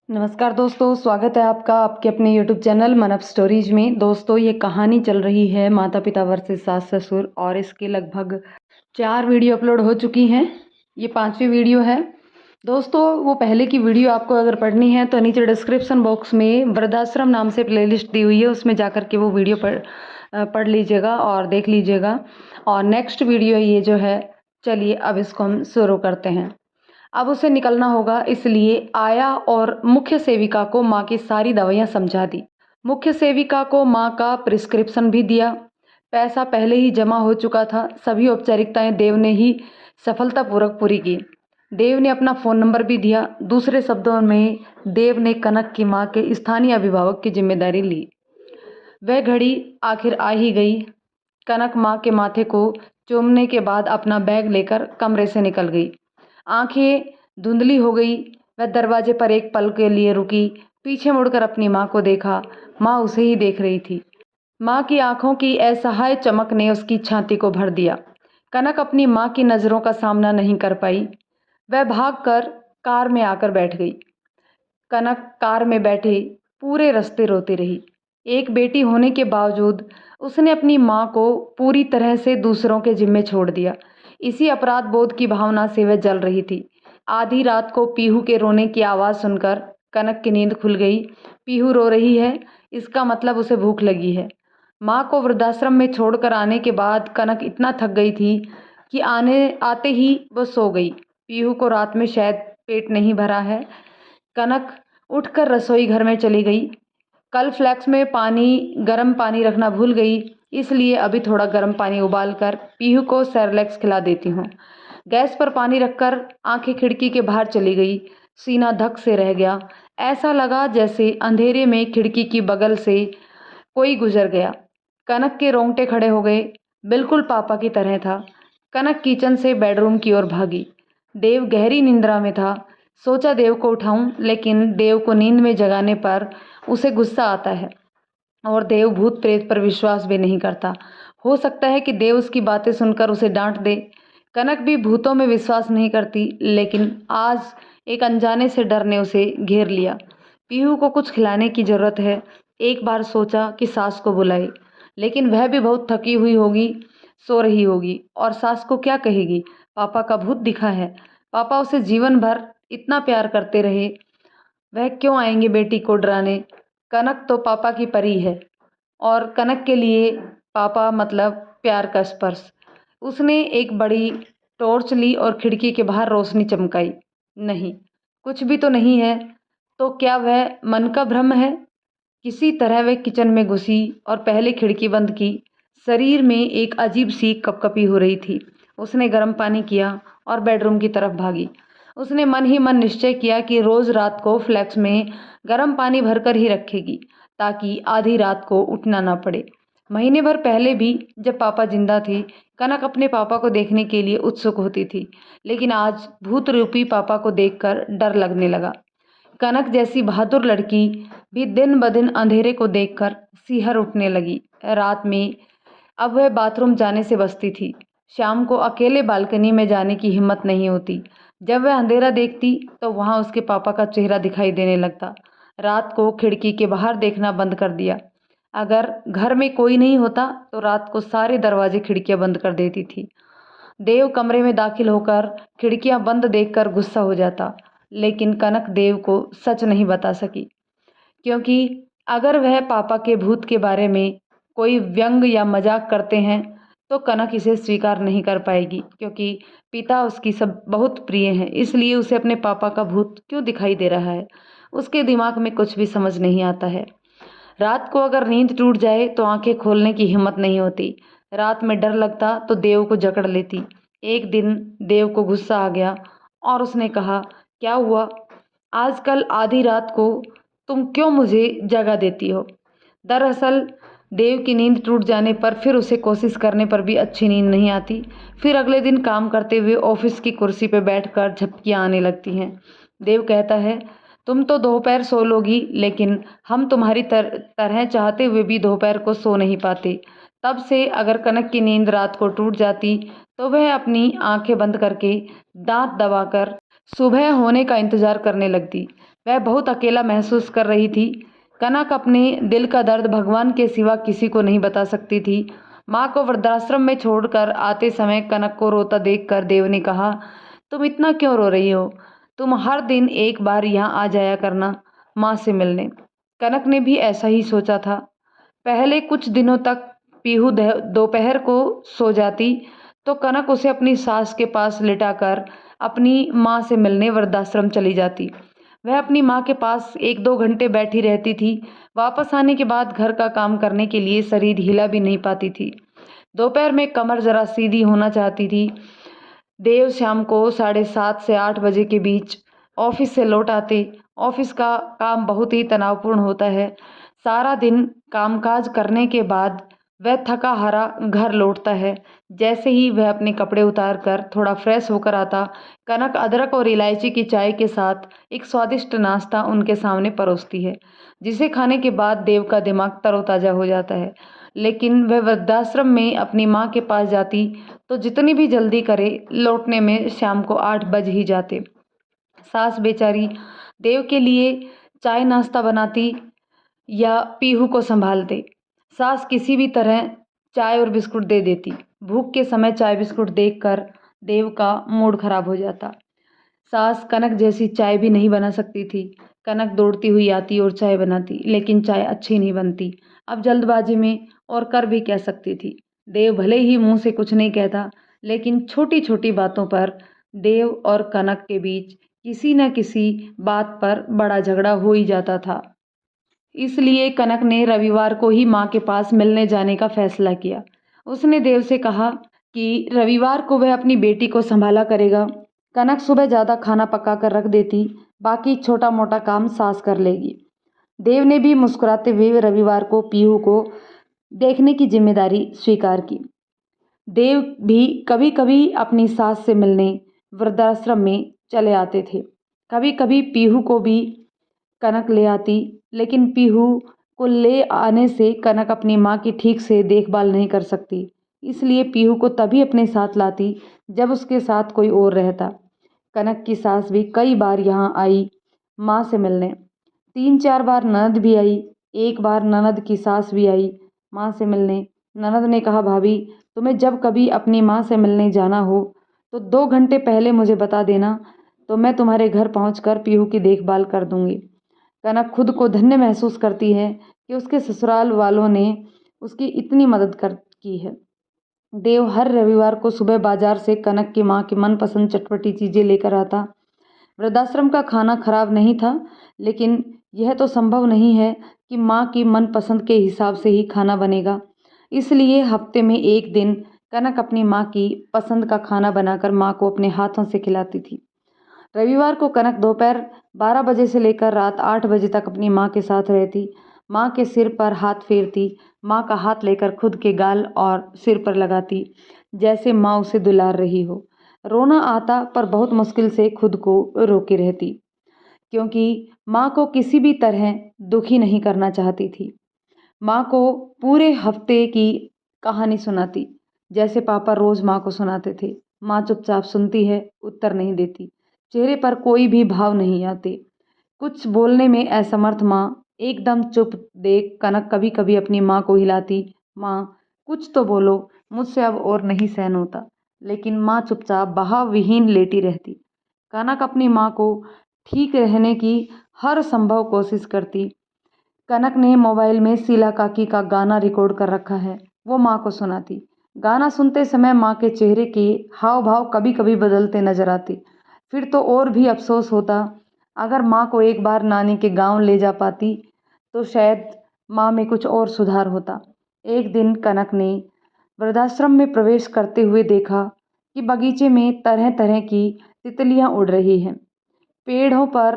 नमस्कार दोस्तों, स्वागत है आपका आपके अपने यूट्यूब चैनल मन अप स्टोरीज में। दोस्तों, ये कहानी चल रही है माता पिता वर्सेस सास ससुर और इसके लगभग 4 वीडियो अपलोड हो चुकी हैं। ये 5वीं वीडियो है। दोस्तों, वो पहले की वीडियो आपको अगर पढ़नी है तो नीचे डिस्क्रिप्शन बॉक्स में वृद्धाश्रम नाम से प्लेलिस्ट दी हुई है, उसमें जाकर के वो वीडियो पढ़ लीजिएगा और देख लीजिएगा। और नेक्स्ट वीडियो ये जो है, चलिए अब इसको हम शुरू करते हैं। अब उसे निकलना होगा, इसलिए आया और मुख्य सेविका को माँ की सारी दवाइयाँ समझा दी। मुख्य सेविका को माँ का प्रिस्क्रिप्शन भी दिया। पैसा पहले ही जमा हो चुका था। सभी औपचारिकताएं देव ने ही सफलतापूर्वक पूरी की। देव ने अपना फ़ोन नंबर भी दिया। दूसरे शब्दों में देव ने कनक की माँ के स्थानीय अभिभावक की जिम्मेदारी ली। वह घड़ी आखिर आ ही गई। कनक माँ के माथे को चूमने के बाद अपना बैग लेकर कमरे से निकल गई। आंखें धुंधली हो गई। वह दरवाजे पर एक पल के लिए रुकी, पीछे मुड़कर अपनी माँ को देखा। माँ उसे ही देख रही थी। माँ की आंखों की असहाय चमक ने उसकी छाती को भर दिया। कनक अपनी माँ की नज़रों का सामना नहीं कर पाई। वह भागकर कार में आकर बैठ गई। कनक कार में बैठे पूरे रास्ते रोती रही। एक बेटी होने के बावजूद उसने अपनी माँ को पूरी तरह से दूसरों के जिम्मे छोड़ दिया। इसी अपराध बोध की भावना से वह जल रही थी। आधी रात को पीहू के रोने की आवाज़ सुनकर कनक की नींद खुल गई। पीहू रो रही है, इसका मतलब उसे भूख लगी है। माँ को वृद्धाश्रम में छोड़कर आने के बाद कनक इतना थक गई थी कि आते ही वो सो गई। पीहू को रात में शायद पेट नहीं भरा है। कनक उठकर रसोई घर में चली गई। कल फ्लैक्स में गर्म पानी रखना भूल गई, इसलिए अभी थोड़ा गर्म पानी उबालकर पीहू को सेरेलैक्स खिला देती हूँ। गैस पर पानी रखकर आंखें खिड़की के बाहर चली गई। सीना धक से रह गया। ऐसा लगा जैसे अंधेरे में खिड़की की बगल से कोई गुजर गया। कनक के रोंगटे खड़े हो गए। बिल्कुल पापा की तरह था। कनक किचन से बेडरूम की ओर भागी। देव गहरी निंद्रा में था। सोचा देव को उठाऊं, लेकिन देव को नींद में जगाने पर उसे गुस्सा आता है और देव भूत प्रेत पर विश्वास भी नहीं करता। हो सकता है कि देव उसकी बातें सुनकर उसे डांट दे। कनक भी भूतों में विश्वास नहीं करती, लेकिन आज एक अनजाने से डर ने उसे घेर लिया। पीहू को कुछ खिलाने की जरूरत है। एक बार सोचा कि सास को बुलाए, लेकिन वह भी बहुत थकी हुई होगी, सो रही होगी, और सास को क्या कहेगी, पापा का भूत दिखा है। पापा उसे जीवन भर इतना प्यार करते रहे, वह क्यों आएंगे बेटी को डराने। कनक तो पापा की परी है और कनक के लिए पापा मतलब प्यार का स्पर्श। उसने एक बड़ी टॉर्च ली और खिड़की के बाहर रोशनी चमकाई। नहीं, कुछ भी तो नहीं है। तो क्या वह मन का भ्रम है? किसी तरह वह किचन में घुसी और पहले खिड़की बंद की। शरीर में एक अजीब सी कपकपी हो रही थी। उसने गर्म पानी किया और बेडरूम की तरफ भागी। उसने मन ही मन निश्चय किया कि रोज रात को फ्लैक्स में गर्म पानी भरकर ही रखेगी, ताकि आधी रात को उठना ना पड़े। महीने भर पहले भी जब पापा जिंदा थे, कनक अपने पापा को देखने के लिए उत्सुक होती थी, लेकिन आज भूत रूपी पापा को देखकर डर लगने लगा। कनक जैसी बहादुर लड़की भी दिन ब दिन अंधेरे को देखकर सिहर उठने लगी। रात में अब वह बाथरूम जाने से बचती थी। शाम को अकेले बालकनी में जाने की हिम्मत नहीं होती। जब वह अंधेरा देखती तो वहाँ उसके पापा का चेहरा दिखाई देने लगता। रात को खिड़की के बाहर देखना बंद कर दिया। अगर घर में कोई नहीं होता तो रात को सारे दरवाजे खिड़कियां बंद कर देती थी। देव कमरे में दाखिल होकर खिड़कियां बंद देखकर गुस्सा हो जाता, लेकिन कनक देव को सच नहीं बता सकी, क्योंकि अगर वह पापा के भूत के बारे में कोई व्यंग या मजाक करते हैं तो कनक इसे स्वीकार नहीं कर पाएगी, क्योंकि पिता उसकी सब बहुत प्रिय हैं। इसलिए उसे अपने पापा का भूत क्यों दिखाई दे रहा है, उसके दिमाग में कुछ भी समझ नहीं आता है। रात को अगर नींद टूट जाए तो आंखें खोलने की हिम्मत नहीं होती। रात में डर लगता तो देव को जकड़ लेती। एक दिन देव को गुस्सा आ गया और उसने कहा, क्या हुआ? आजकल आधी रात को तुम क्यों मुझे जगा देती हो? दरअसल देव की नींद टूट जाने पर फिर उसे कोशिश करने पर भी अच्छी नींद नहीं आती। फिर अगले दिन काम करते हुए ऑफिस की कुर्सी पर बैठकर झपकियां आने लगती हैं। देव कहता है, तुम तो दोपहर सो लोगी, लेकिन हम तुम्हारी तरह चाहते हुए भी दोपहर को सो नहीं पाते। तब से अगर कनक की नींद रात को टूट जाती तो वह अपनी आंखें बंद करके दांत दबाकर सुबह होने का इंतजार करने लगती। वह बहुत अकेला महसूस कर रही थी। कनक अपने दिल का दर्द भगवान के सिवा किसी को नहीं बता सकती थी। माँ को वृद्धाश्रम में छोड़कर आते समय कनक को रोता देखकर देव ने कहा, तुम इतना क्यों रो रही हो? तुम हर दिन एक बार यहाँ आ जाया करना माँ से मिलने। कनक ने भी ऐसा ही सोचा था। पहले कुछ दिनों तक पीहू दोपहर को सो जाती तो कनक उसे अपनी सास के पास लिटाकर अपनी माँ से मिलने वृद्धाश्रम चली जाती। वह अपनी माँ के पास 1-2 घंटे बैठी रहती थी। वापस आने के बाद घर का काम करने के लिए शरीर हिला भी नहीं पाती थी। दोपहर में कमर जरा सीधी होना चाहती थी। देव शाम को 7:30 से 8 बजे के बीच ऑफिस से लौट आते। ऑफिस का काम बहुत ही तनावपूर्ण होता है। सारा दिन कामकाज करने के बाद वह थका हारा घर लौटता है। जैसे ही वह अपने कपड़े उतार कर थोड़ा फ्रेश होकर आता, कनक अदरक और इलायची की चाय के साथ एक स्वादिष्ट नाश्ता उनके सामने परोसती है, जिसे खाने के बाद देव का दिमाग तरोताजा हो जाता है। लेकिन वह वृद्धाश्रम में अपनी माँ के पास जाती तो जितनी भी जल्दी करे लौटने में शाम को 8 बज ही जाते। सास बेचारी देव के लिए चाय नाश्ता बनाती या पीहू को संभालते। सास किसी भी तरह चाय और बिस्कुट दे देती। भूख के समय चाय बिस्कुट देखकर देव का मूड खराब हो जाता। सास कनक जैसी चाय भी नहीं बना सकती थी। कनक दौड़ती हुई आती और चाय बनाती, लेकिन चाय अच्छी नहीं बनती। अब जल्दबाजी में और कर भी क्या सकती थी। देव भले ही मुंह से कुछ नहीं कहता, लेकिन छोटी छोटी बातों पर देव और कनक के बीच किसी न किसी बात पर बड़ा झगड़ा हो ही जाता था। इसलिए कनक ने रविवार को ही माँ के पास मिलने जाने का फैसला किया। उसने देव से कहा कि रविवार को वह अपनी बेटी को संभाला करेगा। कनक सुबह ज़्यादा खाना पका कर रख देती, बाकी छोटा मोटा काम सास कर लेगी। देव ने भी मुस्कुराते हुए रविवार को पीहू को देखने की जिम्मेदारी स्वीकार की। देव भी कभी कभी अपनी सास से मिलने वृद्धाश्रम में चले आते थे। कभी कभी पीहू को भी कनक ले आती, लेकिन पीहू को ले आने से कनक अपनी माँ की ठीक से देखभाल नहीं कर सकती। इसलिए पीहू को तभी अपने साथ लाती जब उसके साथ कोई और रहता। कनक की सास भी कई बार यहाँ आई माँ से मिलने। 3-4 बार ननद भी आई। एक बार ननद की सास भी आई माँ से मिलने। ननद ने कहा, भाभी तुम्हें जब कभी अपनी माँ से मिलने जाना हो तो 2 घंटे पहले मुझे बता देना, तो मैं तुम्हारे घर पहुँचकर पीहू की देखभाल कर दूँगी। कनक खुद को धन्य महसूस करती है कि उसके ससुराल वालों ने उसकी इतनी मदद की है। देव हर रविवार को सुबह बाजार से कनक की माँ की मनपसंद चटपटी चीज़ें लेकर आता। वृद्धाश्रम का खाना खराब नहीं था, लेकिन यह तो संभव नहीं है कि माँ की मनपसंद के हिसाब से ही खाना बनेगा। इसलिए हफ्ते में एक दिन कनक अपनी माँ की पसंद का खाना बनाकर माँ को अपने हाथों से खिलाती थी। रविवार को कनक दोपहर 12 बजे से लेकर रात 8 बजे तक अपनी माँ के साथ रहती। माँ के सिर पर हाथ फेरती, माँ का हाथ लेकर खुद के गाल और सिर पर लगाती, जैसे माँ उसे दुलार रही हो। रोना आता पर बहुत मुश्किल से खुद को रोके रहती, क्योंकि माँ को किसी भी तरह दुखी नहीं करना चाहती थी। माँ को पूरे हफ्ते की कहानी सुनाती, जैसे पापा रोज़ माँ को सुनाते थे। माँ चुपचाप सुनती है, उत्तर नहीं देती, चेहरे पर कोई भी भाव नहीं आते। कुछ बोलने में असमर्थ माँ एकदम चुप देख कनक कभी कभी अपनी माँ को हिलाती, माँ कुछ तो बोलो, मुझसे अब और नहीं सहन होता। लेकिन माँ चुपचाप बहाव विहीन लेटी रहती। कनक अपनी माँ को ठीक रहने की हर संभव कोशिश करती। कनक ने मोबाइल में शीला काकी का गाना रिकॉर्ड कर रखा है, वो माँ को सुनाती। गाना सुनते समय माँ के चेहरे के हाव भाव कभी कभी बदलते नजर आते। फिर तो और भी अफसोस होता, अगर माँ को एक बार नानी के गांव ले जा पाती तो शायद माँ में कुछ और सुधार होता। एक दिन कनक ने वृद्धाश्रम में प्रवेश करते हुए देखा कि बगीचे में तरह तरह की तितलियां उड़ रही हैं। पेड़ों पर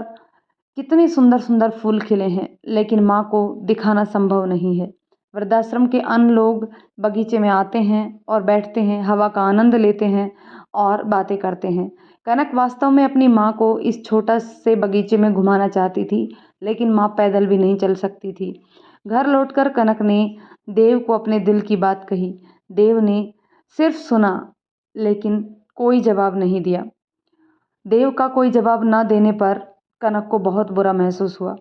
कितने सुंदर सुंदर फूल खिले हैं, लेकिन माँ को दिखाना संभव नहीं है। वृद्धाश्रम के अन्य लोग बगीचे में आते हैं और बैठते हैं, हवा का आनंद लेते हैं और बातें करते हैं। कनक वास्तव में अपनी माँ को इस छोटा से बगीचे में घुमाना चाहती थी, लेकिन माँ पैदल भी नहीं चल सकती थी। घर लौटकर कनक ने देव को अपने दिल की बात कही। देव ने सिर्फ सुना, लेकिन कोई जवाब नहीं दिया। देव का कोई जवाब न देने पर कनक को बहुत बुरा महसूस हुआ।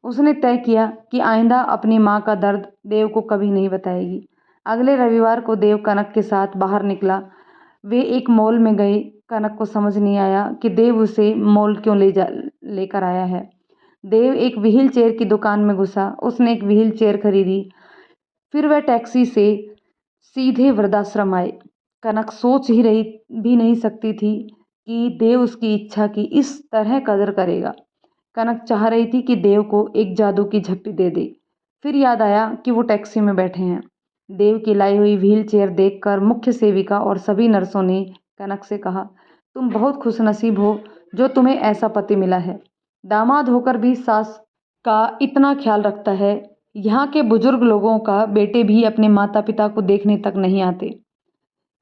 उसने तय किया कि आइंदा अपनी माँ का दर्द देव को कभी नहीं बताएगी। अगले रविवार को देव कनक के साथ बाहर निकला। वे एक मॉल में गए। कनक को समझ नहीं आया कि देव उसे मॉल क्यों लेकर आया है। देव एक व्हील चेयर की दुकान में घुसा। उसने एक व्हील चेयर खरीदी। फिर वह टैक्सी से सीधे वृद्धाश्रम आए। कनक सोच ही रही भी नहीं सकती थी कि देव उसकी इच्छा की इस तरह कदर करेगा। कनक चाह रही थी कि देव को एक जादू की झप्पी दे दे। फिर याद आया कि वो टैक्सी में बैठे हैं। देव की लाई हुई व्हील चेयर देखकर मुख्य सेविका और सभी नर्सों ने कनक से कहा, तुम बहुत खुशनसीब हो जो तुम्हें ऐसा पति मिला है। दामाद होकर भी सास का इतना ख्याल रखता है। यहाँ के बुजुर्ग लोगों का बेटे भी अपने माता पिता को देखने तक नहीं आते।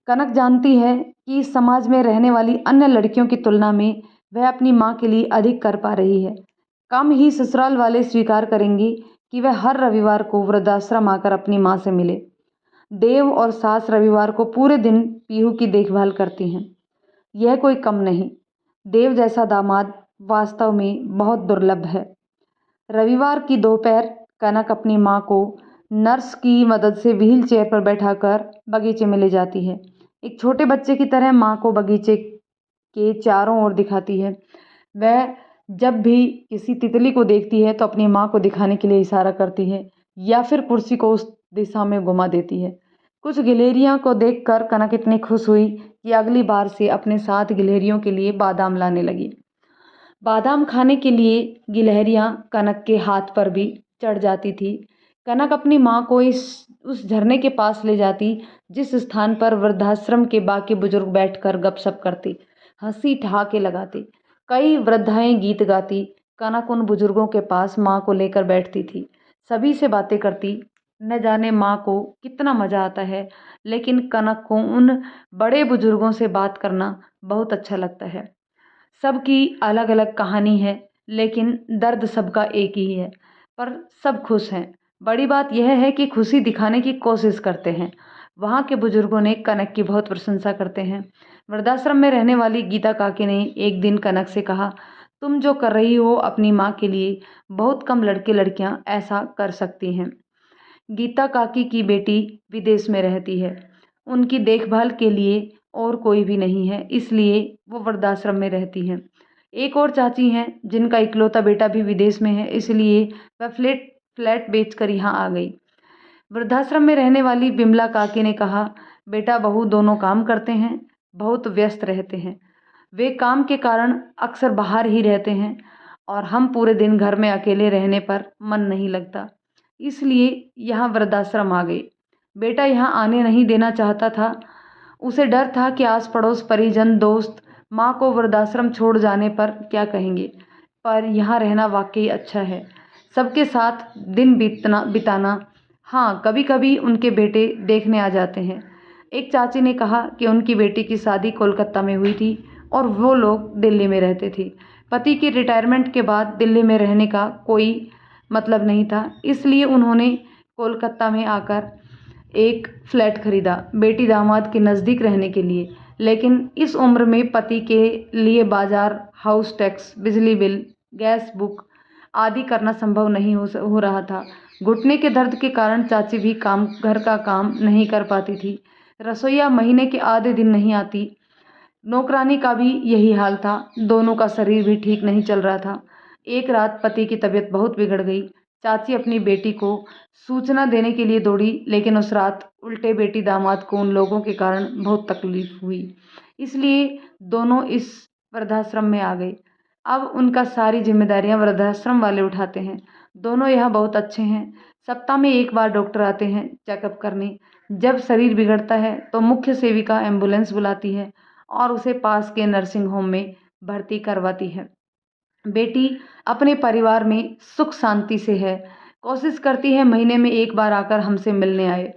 कनक जानती है कि समाज में रहने वाली अन्य लड़कियों की तुलना में वह अपनी माँ के लिए अधिक कर पा रही है। कम ही ससुराल वाले स्वीकार करेंगे कि वह हर रविवार को वृद्धाश्रम आकर अपनी माँ से मिले। देव और सास रविवार को पूरे दिन पीहू की देखभाल करती हैं। यह कोई कम नहीं। देव जैसा दामाद वास्तव में बहुत दुर्लभ है। रविवार की दोपहर कनक अपनी माँ को नर्स की मदद से व्हील चेयर पर बैठाकर बगीचे में ले जाती है। एक छोटे बच्चे की तरह माँ को बगीचे के चारों ओर दिखाती है। वह जब भी किसी तितली को देखती है तो अपनी माँ को दिखाने के लिए इशारा करती है या फिर कुर्सी को उस दिशा में घुमा देती है। कुछ गिलहरियों को देखकर कनक इतनी खुश हुई कि अगली बार से अपने साथ गिलहरियों के लिए बादाम लाने लगी। बादाम खाने के लिए गिलहरियाँ कनक के हाथ पर भी चढ़ जाती थी। कनक अपनी माँ को उस झरने के पास ले जाती जिस स्थान पर वृद्धाश्रम के बाकी बुजुर्ग बैठकर गपशप करते, हंसी ठहाके लगाते। कई वृद्धाएं गीत गाती। कनक उन बुजुर्गों के पास माँ को लेकर बैठती थी, सभी से बातें करती। न जाने माँ को कितना मज़ा आता है, लेकिन कनक को उन बड़े बुजुर्गों से बात करना बहुत अच्छा लगता है। सबकी अलग अलग कहानी है, लेकिन दर्द सबका एक ही है, पर सब खुश हैं। बड़ी बात यह है कि खुशी दिखाने की कोशिश करते हैं। वहाँ के बुजुर्गों ने कनक की बहुत प्रशंसा करते हैं। वृद्धाश्रम में रहने वाली गीता काकी ने एक दिन कनक से कहा, तुम जो कर रही हो अपनी माँ के लिए, बहुत कम लड़के लड़कियाँ ऐसा कर सकती हैं। गीता काकी की बेटी विदेश में रहती है। उनकी देखभाल के लिए और कोई भी नहीं है, इसलिए वो वृद्धाश्रम में रहती हैं। एक और चाची हैं जिनका इकलौता बेटा भी विदेश में है, इसलिए वह फ्लैट बेचकर यहाँ आ गई। वृद्धाश्रम में रहने वाली बिमला काकी ने कहा, बेटा बहू दोनों काम करते हैं, बहुत व्यस्त रहते हैं। वे काम के कारण अक्सर बाहर ही रहते हैं और हम पूरे दिन घर में अकेले रहने पर मन नहीं लगता, इसलिए यहाँ वृद्धाश्रम आ गई। बेटा यहाँ आने नहीं देना चाहता था। उसे डर था कि आस पड़ोस परिजन दोस्त माँ को वृद्धाश्रम छोड़ जाने पर क्या कहेंगे, पर यहाँ रहना वाकई अच्छा है। सबके साथ दिन बिताना। हाँ, कभी कभी उनके बेटे देखने आ जाते हैं। एक चाची ने कहा कि उनकी बेटी की शादी कोलकाता में हुई थी और वो लोग दिल्ली में रहते थे। पति की रिटायरमेंट के बाद दिल्ली में रहने का कोई मतलब नहीं था, इसलिए उन्होंने कोलकाता में आकर एक फ्लैट खरीदा, बेटी दामाद के नज़दीक रहने के लिए। लेकिन इस उम्र में पति के लिए बाजार, हाउस टैक्स, बिजली बिल, गैस बुक आदि करना संभव नहीं हो रहा था। घुटने के दर्द के कारण चाची भी घर का काम नहीं कर पाती थी। रसोईया महीने के आधे दिन नहीं आती। नौकरानी का भी यही हाल था। दोनों का शरीर भी ठीक नहीं चल रहा था। एक रात पति की तबीयत बहुत बिगड़ गई। चाची अपनी बेटी को सूचना देने के लिए दौड़ी, लेकिन उस रात उल्टे बेटी दामाद को उन लोगों के कारण बहुत तकलीफ हुई, इसलिए दोनों इस वृद्धाश्रम में आ गए। अब उनका सारी जिम्मेदारियां वृद्धाश्रम वाले उठाते हैं। दोनों यहाँ बहुत अच्छे हैं। सप्ताह में एक बार डॉक्टर आते हैं चेकअप करने। जब शरीर बिगड़ता है तो मुख्य सेविका एम्बुलेंस बुलाती है और उसे पास के नर्सिंग होम में भर्ती करवाती है। बेटी अपने परिवार में सुख शांति से है। कोशिश करती है महीने में एक बार आकर हमसे मिलने आए।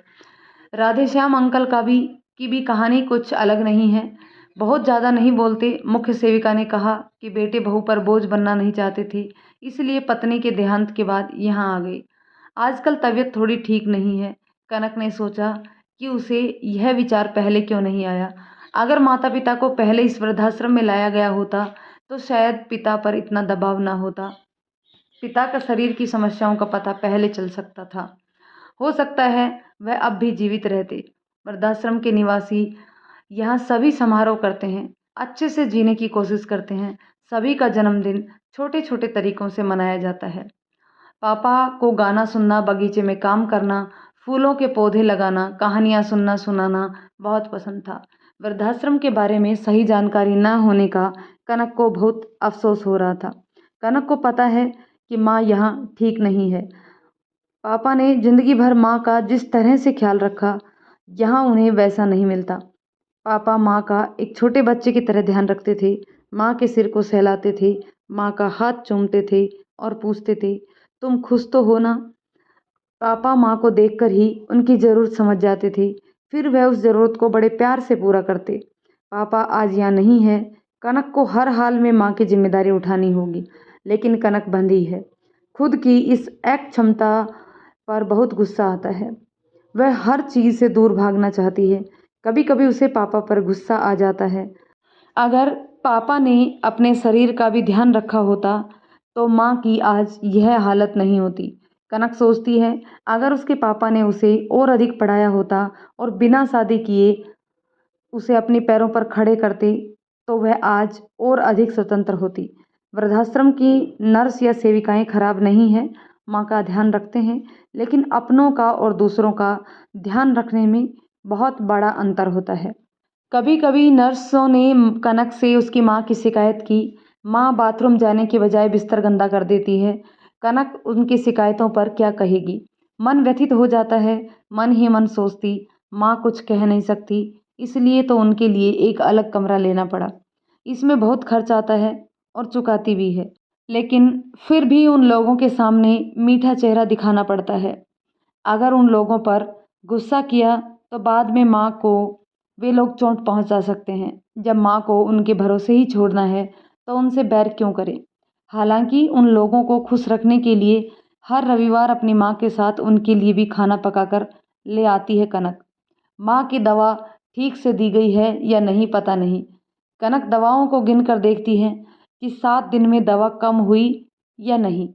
राधेश्याम अंकल की भी कहानी कुछ अलग नहीं है। बहुत ज़्यादा नहीं बोलते। मुख्य सेविका ने कहा कि बेटे बहू पर बोझ बनना नहीं चाहते थे, इसलिए पत्नी के देहांत के बाद यहाँ आ गए। आजकल तबीयत थोड़ी ठीक नहीं है। कनक ने सोचा कि उसे यह विचार पहले क्यों नहीं आया। अगर माता पिता को पहले इस वृद्धाश्रम में लाया गया होता तो शायद पिता पर इतना दबाव ना होता। पिता का शरीर की समस्याओं का पता पहले चल सकता था। हो सकता है वह अब भी जीवित रहते। वृद्धाश्रम के निवासी यहाँ सभी समारोह करते हैं, अच्छे से जीने की कोशिश करते हैं। सभी का जन्मदिन छोटे छोटे तरीकों से मनाया जाता है। पापा को गाना सुनना, बगीचे में काम करना, फूलों के पौधे लगाना, कहानियाँ सुनना सुनाना बहुत पसंद था। वृद्धाश्रम के बारे में सही जानकारी न होने का कनक को बहुत अफसोस हो रहा था। कनक को पता है कि माँ यहाँ ठीक नहीं है। पापा ने जिंदगी भर माँ का जिस तरह से ख्याल रखा, यहाँ उन्हें वैसा नहीं मिलता। पापा माँ का एक छोटे बच्चे की तरह ध्यान रखते थे, माँ के सिर को सहलाते थे, माँ का हाथ चूमते थे और पूछते थे, तुम खुश तो हो ना। पापा माँ को देखकर ही उनकी ज़रूरत समझ जाते थे, फिर वह उस ज़रूरत को बड़े प्यार से पूरा करते। पापा आज यहाँ नहीं है। कनक को हर हाल में माँ की जिम्मेदारी उठानी होगी, लेकिन कनक बंधी है। खुद की इस एक क्षमता पर बहुत गुस्सा आता है। वह हर चीज़ से दूर भागना चाहती है। कभी कभी उसे पापा पर गुस्सा आ जाता है। अगर पापा ने अपने शरीर का भी ध्यान रखा होता तो माँ की आज यह हालत नहीं होती। कनक सोचती है, अगर उसके पापा ने उसे और अधिक पढ़ाया होता और बिना शादी किए उसे अपने पैरों पर खड़े करते तो वह आज और अधिक स्वतंत्र होती। वृद्धाश्रम की नर्स या सेविकाएं खराब नहीं है, माँ का ध्यान रखते हैं, लेकिन अपनों का और दूसरों का ध्यान रखने में बहुत बड़ा अंतर होता है। कभी कभी नर्सों ने कनक से उसकी माँ की शिकायत की। माँ बाथरूम जाने के बजाय बिस्तर गंदा कर देती है। कनक उनकी शिकायतों पर क्या कहेगी। मन व्यथित हो जाता है। मन ही मन सोचती, माँ कुछ कह नहीं सकती, इसलिए तो उनके लिए एक अलग कमरा लेना पड़ा। इसमें बहुत खर्च आता है और चुकाती भी है, लेकिन फिर भी उन लोगों के सामने मीठा चेहरा दिखाना पड़ता है। अगर उन लोगों पर गुस्सा किया तो बाद में माँ को वे लोग चोट पहुंचा सकते हैं। जब माँ को उनके भरोसे ही छोड़ना है तो उनसे बैर क्यों करें। हालांकि उन लोगों को खुश रखने के लिए हर रविवार अपनी माँ के साथ उनके लिए भी खाना पकाकर ले आती है कनक। माँ की दवा ठीक से दी गई है या नहीं पता नहीं। कनक दवाओं को गिन कर देखती है कि 7 दिन में दवा कम हुई या नहीं,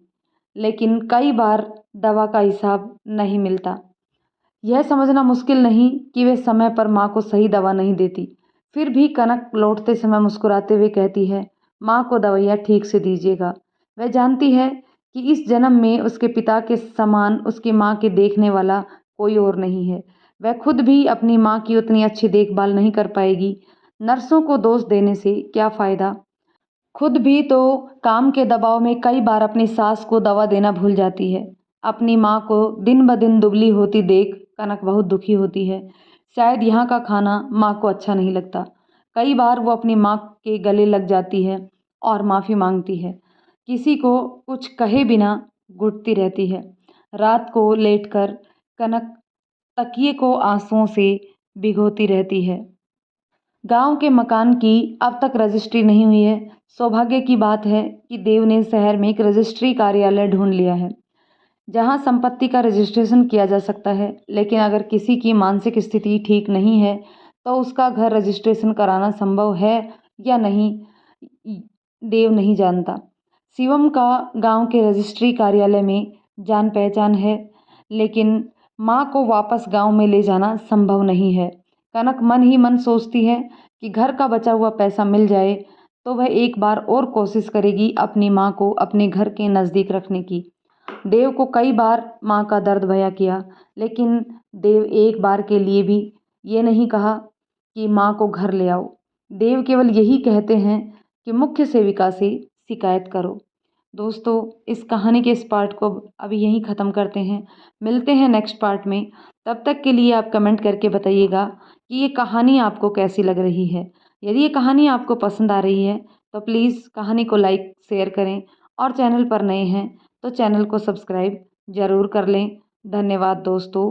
लेकिन कई बार दवा का हिसाब नहीं मिलता। यह समझना मुश्किल नहीं कि वे समय पर माँ को सही दवा नहीं देती। फिर भी कनक लौटते समय मुस्कुराते हुए कहती है, माँ को दवाइयाँ ठीक से दीजिएगा। वह जानती है कि इस जन्म में उसके पिता के समान उसकी माँ के देखने वाला कोई और नहीं है। वह खुद भी अपनी माँ की उतनी अच्छी देखभाल नहीं कर पाएगी। नर्सों को दोष देने से क्या फ़ायदा। खुद भी तो काम के दबाव में कई बार अपनी सास को दवा देना भूल जाती है। अपनी माँ को दिन ब दिन दुबली होती देख कनक बहुत दुखी होती है। शायद यहाँ का खाना माँ को अच्छा नहीं लगता। कई बार वो अपनी माँ के गले लग जाती है और माफ़ी मांगती है। किसी को कुछ कहे बिना घुटती रहती है। रात को लेटकर कनक तकिए को आंसुओं से भिगोती रहती है। गांव के मकान की अब तक रजिस्ट्री नहीं हुई है। सौभाग्य की बात है कि देव ने शहर में एक रजिस्ट्री कार्यालय ढूंढ लिया है जहां संपत्ति का रजिस्ट्रेशन किया जा सकता है। लेकिन अगर किसी की मानसिक स्थिति ठीक नहीं है तो उसका घर रजिस्ट्रेशन कराना संभव है या नहीं, देव नहीं जानता। शिवम का गांव के रजिस्ट्री कार्यालय में जान पहचान है, लेकिन माँ को वापस गांव में ले जाना संभव नहीं है। कनक मन ही मन सोचती है कि घर का बचा हुआ पैसा मिल जाए तो वह एक बार और कोशिश करेगी अपनी माँ को अपने घर के नज़दीक रखने की। देव को कई बार माँ का दर्द बयां किया, लेकिन देव एक बार के लिए भी ये नहीं कहा कि माँ को घर ले आओ। देव केवल यही कहते हैं कि मुख्य सेविका से शिकायत करो। दोस्तों, इस कहानी के इस पार्ट को अभी यहीं ख़त्म करते हैं। मिलते हैं नेक्स्ट पार्ट में। तब तक के लिए आप कमेंट करके बताइएगा कि ये कहानी आपको कैसी लग रही है। यदि ये कहानी आपको पसंद आ रही है तो प्लीज़ कहानी को लाइक शेयर करें और चैनल पर नए हैं तो चैनल को सब्सक्राइब ज़रूर कर लें। धन्यवाद दोस्तों।